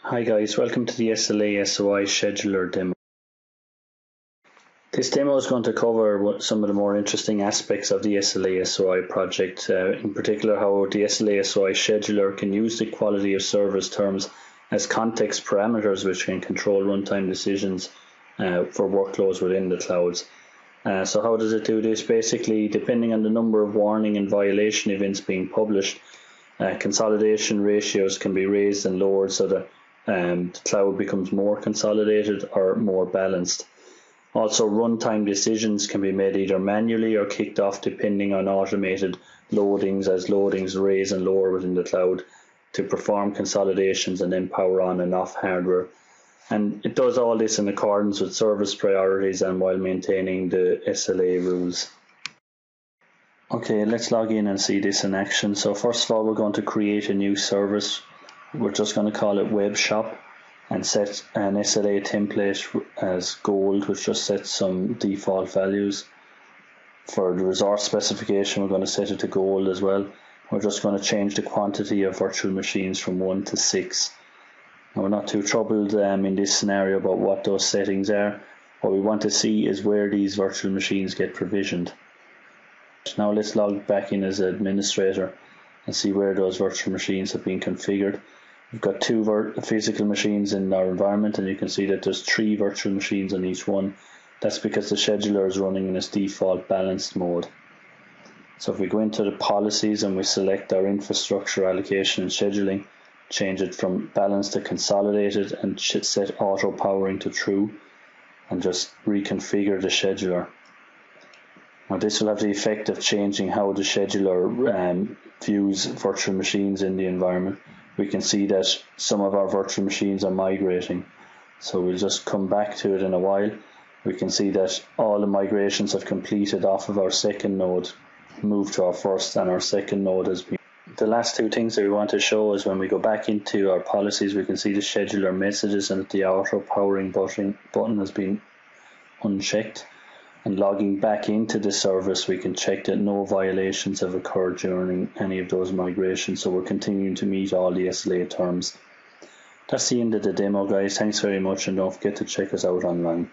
Hi guys, welcome to the SLA SOI scheduler demo. This demo is going to cover some of the more interesting aspects of the SLA SOI project, in particular how the SLA SOI scheduler can use the quality of service terms as context parameters which can control runtime decisions for workloads within the clouds. So how does it do this? Basically, depending on the number of warning and violation events being published, consolidation ratios can be raised and lowered so that the cloud becomes more consolidated or more balanced. Also, runtime decisions can be made either manually or kicked off depending on automated loadings, as loadings raise and lower within the cloud to perform consolidations and then power on and off hardware. And it does all this in accordance with service priorities and while maintaining the SLA rules. Okay, let's log in and see this in action. So first of all, we're going to create a new service. We're just going to call it Web Shop and set an SLA template as gold, which just sets some default values. For the resource specification, we're going to set it to gold as well. We're just going to change the quantity of virtual machines from 1 to 6. Now, we're not too troubled in this scenario about what those settings are. What we want to see is where these virtual machines get provisioned. Now let's log back in as administrator and see where those virtual machines have been configured. We've got 2 physical machines in our environment, and you can see that there's 3 virtual machines on each one. That's because the scheduler is running in its default balanced mode. So if we go into the policies and we select our infrastructure allocation and scheduling, change it from balanced to consolidated and set auto powering to true, and just reconfigure the scheduler. Now this will have the effect of changing how the scheduler views virtual machines in the environment. We can see that some of our virtual machines are migrating. So we'll just come back to it in a while. We can see that all the migrations have completed off of our second node, moved to our first, and our second node has been. The last 2 things that we want to show is when we go back into our policies, we can see the scheduler messages and that the auto powering button has been unchecked. And logging back into the service, we can check that no violations have occurred during any of those migrations, so we're continuing to meet all the SLA terms. That's the end of the demo, guys. Thanks very much, and don't forget to check us out online.